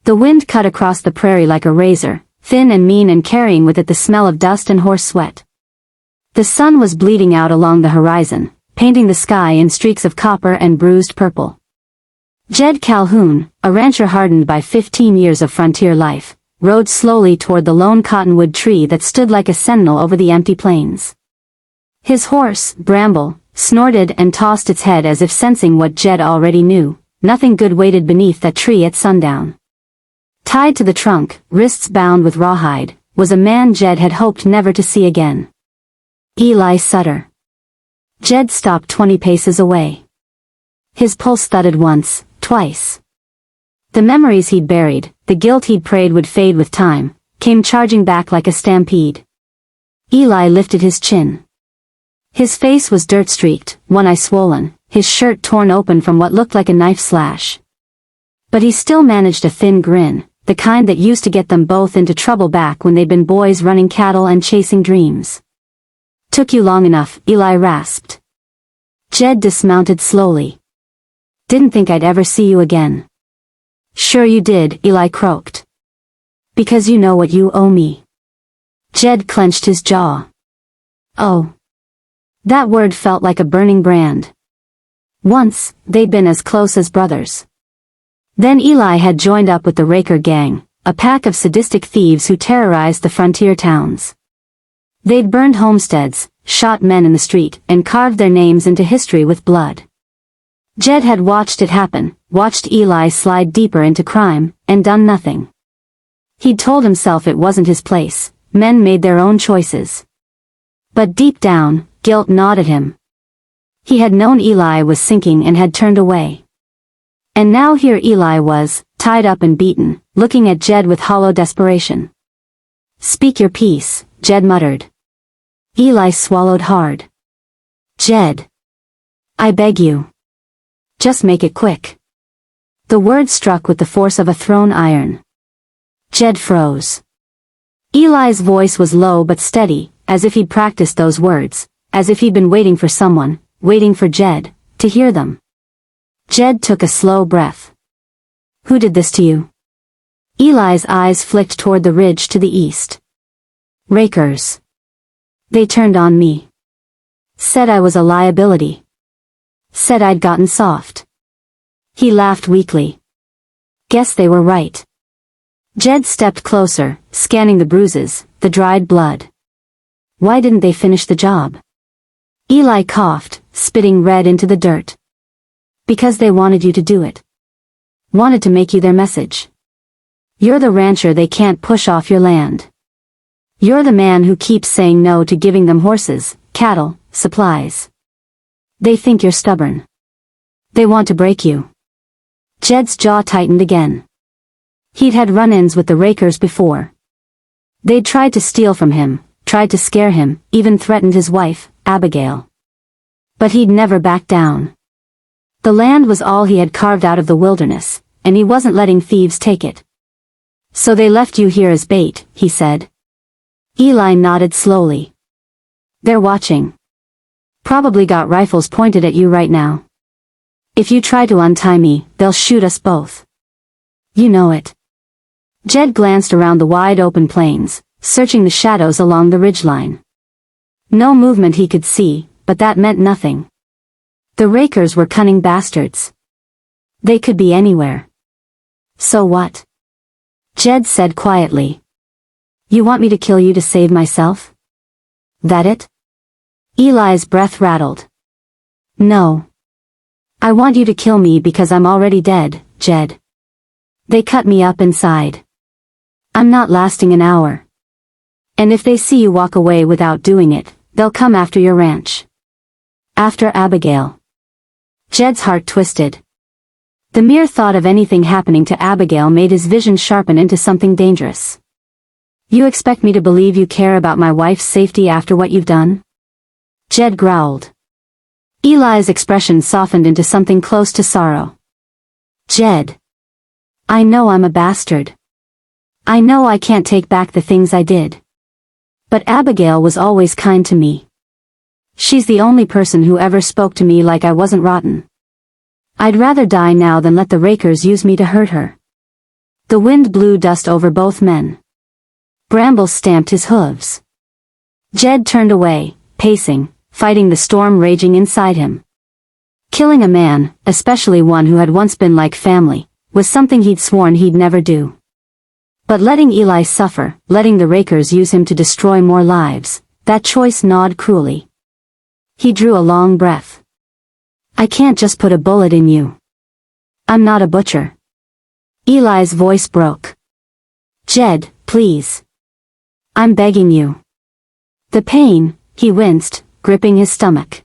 The wind cut across the prairie like a razor, thin and mean and carrying with it the smell of dust and horse sweat. The sun was bleeding out along the horizon, painting the sky in streaks of copper and bruised purple. Jed Calhoun, a rancher hardened by 15 years of frontier life, rode slowly toward the lone cottonwood tree that stood like a sentinel over the empty plains. His horse, Bramble, snorted and tossed its head as if sensing what Jed already knew: nothing good waited beneath that tree at sundown. Tied to the trunk, wrists bound with rawhide, was a man Jed had hoped never to see again. Eli Sutter. Jed stopped 20 paces away. His pulse thudded once, twice. The memories he'd buried, the guilt he'd prayed would fade with time, came charging back like a stampede. Eli lifted his chin. His face was dirt-streaked, one eye swollen, his shirt torn open from what looked like a knife slash. But he still managed a thin grin, the kind that used to get them both into trouble back when they'd been boys running cattle and chasing dreams. "Took you long enough," Eli rasped. Jed dismounted slowly. "Didn't think I'd ever see you again." "Sure you did," Eli croaked. "Because you know what you owe me." Jed clenched his jaw. Oh. That word felt like a burning brand. Once, they'd been as close as brothers. Then Eli had joined up with the Raker gang, a pack of sadistic thieves who terrorized the frontier towns. They'd burned homesteads, shot men in the street, and carved their names into history with blood. Jed had watched it happen, watched Eli slide deeper into crime, and done nothing. He'd told himself it wasn't his place, men made their own choices. But deep down, guilt gnawed at him. He had known Eli was sinking and had turned away. And now here Eli was, tied up and beaten, looking at Jed with hollow desperation. "Speak your piece," Jed muttered. Eli swallowed hard. "Jed. I beg you. Just make it quick." The word struck with the force of a thrown iron. Jed froze. Eli's voice was low but steady, as if he'd practiced those words, as if he'd been waiting for someone, waiting for Jed, to hear them. Jed took a slow breath. "Who did this to you?" Eli's eyes flicked toward the ridge to the east. "Rakers. They turned on me. Said I was a liability. Said I'd gotten soft." He laughed weakly. "Guess they were right." Jed stepped closer, scanning the bruises, the dried blood. "Why didn't they finish the job?" Eli coughed, spitting red into the dirt. "Because they wanted you to do it. Wanted to make you their message. You're the rancher they can't push off your land. You're the man who keeps saying no to giving them horses, cattle, supplies. They think you're stubborn. They want to break you." Jed's jaw tightened again. He'd had run-ins with the Rakers before. They'd tried to steal from him, tried to scare him, even threatened his wife, Abigail. But he'd never backed down. The land was all he had carved out of the wilderness, and he wasn't letting thieves take it. "So they left you here as bait," he said. Eli nodded slowly. "They're watching. Probably got rifles pointed at you right now. If you try to untie me, they'll shoot us both. You know it." Jed glanced around the wide-open plains, searching the shadows along the ridgeline. No movement he could see, but that meant nothing. The Rakers were cunning bastards. They could be anywhere. "So what?" Jed said quietly. "You want me to kill you to save myself? That it?" Eli's breath rattled. "No. I want you to kill me because I'm already dead, Jed. They cut me up inside. I'm not lasting an hour. And if they see you walk away without doing it, they'll come after your ranch. After Abigail." Jed's heart twisted. The mere thought of anything happening to Abigail made his vision sharpen into something dangerous. "You expect me to believe you care about my wife's safety after what you've done?" Jed growled. Eli's expression softened into something close to sorrow. "Jed. I know I'm a bastard. I know I can't take back the things I did. But Abigail was always kind to me. She's the only person who ever spoke to me like I wasn't rotten. I'd rather die now than let the Rakers use me to hurt her." The wind blew dust over both men. Bramble stamped his hooves. Jed turned away, pacing, fighting the storm raging inside him. Killing a man, especially one who had once been like family, was something he'd sworn he'd never do. But letting Eli suffer, letting the rakers use him to destroy more lives, that choice gnawed cruelly. He drew a long breath. I can't just put a bullet in you. I'm not a butcher. Eli's voice broke. Jed, please. I'm begging you. The pain, he winced, gripping his stomach.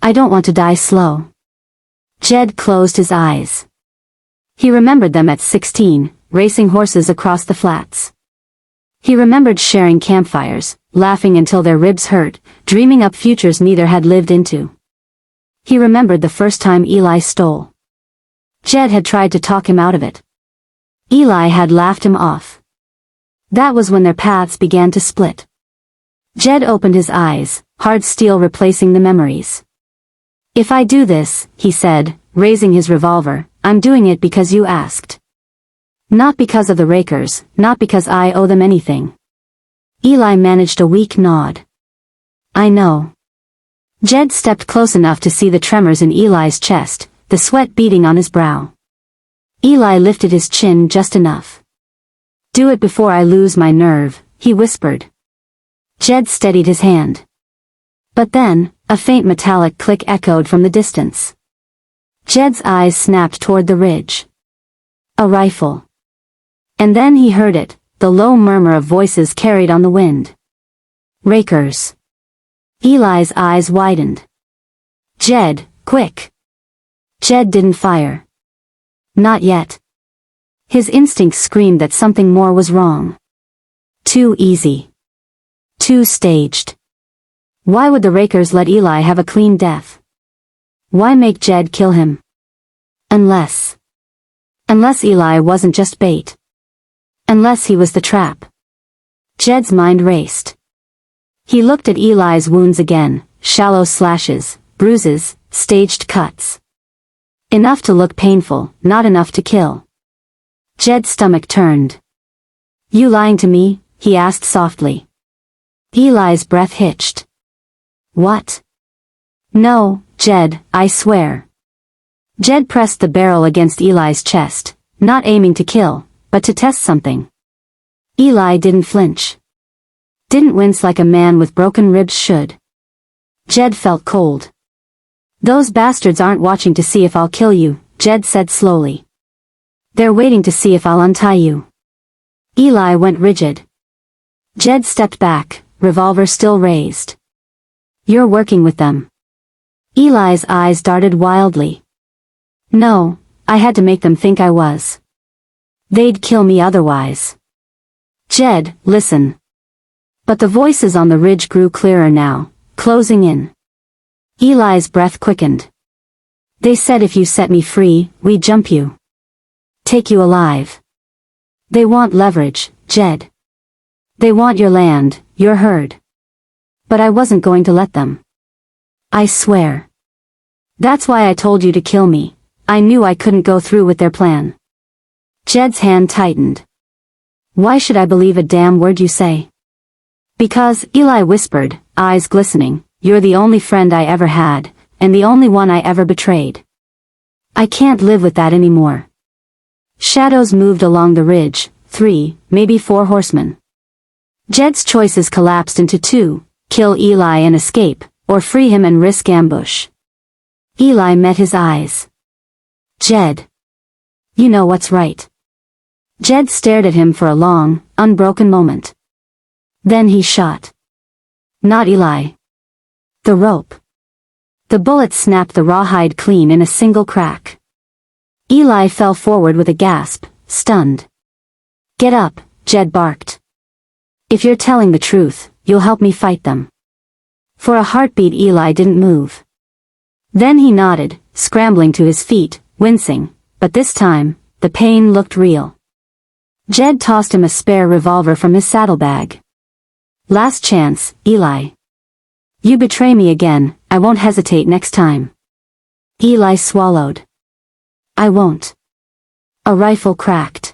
I don't want to die slow. Jed closed his eyes. He remembered them at 16, racing horses across the flats. He remembered sharing campfires, laughing until their ribs hurt, dreaming up futures neither had lived into. He remembered the first time Eli stole. Jed had tried to talk him out of it. Eli had laughed him off. That was when their paths began to split. Jed opened his eyes, hard steel replacing the memories. If I do this, he said, raising his revolver, I'm doing it because you asked. Not because of the rakers, not because I owe them anything. Eli managed a weak nod. I know. Jed stepped close enough to see the tremors in Eli's chest, the sweat beading on his brow. Eli lifted his chin just enough. Do it before I lose my nerve, he whispered. Jed steadied his hand. But then, a faint metallic click echoed from the distance. Jed's eyes snapped toward the ridge. A rifle. And then he heard it, the low murmur of voices carried on the wind. Rakers. Eli's eyes widened. Jed, quick. Jed didn't fire. Not yet. His instincts screamed that something more was wrong. Too easy. Too staged. Why would the rakers let Eli have a clean death? Why make Jed kill him? Unless Eli wasn't just bait. Unless he was the trap. Jed's mind raced. He looked at Eli's wounds again, shallow slashes, bruises, staged cuts. Enough to look painful, not enough to kill. Jed's stomach turned. You lying to me? He asked softly. Eli's breath hitched. What? No, Jed, I swear. Jed pressed the barrel against Eli's chest, not aiming to kill, but to test something. Eli didn't flinch. Didn't wince like a man with broken ribs should. Jed felt cold. Those bastards aren't watching to see if I'll kill you, Jed said slowly. They're waiting to see if I'll untie you. Eli went rigid. Jed stepped back, revolver still raised. You're working with them. Eli's eyes darted wildly. No, I had to make them think I was. They'd kill me otherwise. Jed, listen. But the voices on the ridge grew clearer now, closing in. Eli's breath quickened. They said if you set me free, we'd jump you. Take you alive. They want leverage, Jed. They want your land, your herd. But I wasn't going to let them. I swear. That's why I told you to kill me. I knew I couldn't go through with their plan. Jed's hand tightened. Why should I believe a damn word you say? Because, Eli whispered, eyes glistening, you're the only friend I ever had, and the only one I ever betrayed. I can't live with that anymore. Shadows moved along the ridge, 3, maybe 4 horsemen. Jed's choices collapsed into 2, kill Eli and escape, or free him and risk ambush. Eli met his eyes. Jed. You know what's right. Jed stared at him for a long, unbroken moment. Then he shot. Not Eli. The rope. The bullet snapped the rawhide clean in a single crack. Eli fell forward with a gasp, stunned. Get up, Jed barked. If you're telling the truth, you'll help me fight them. For a heartbeat Eli didn't move. Then he nodded, scrambling to his feet, wincing, but this time, the pain looked real. Jed tossed him a spare revolver from his saddlebag. Last chance, Eli. You betray me again, I won't hesitate next time. Eli swallowed. I won't. A rifle cracked.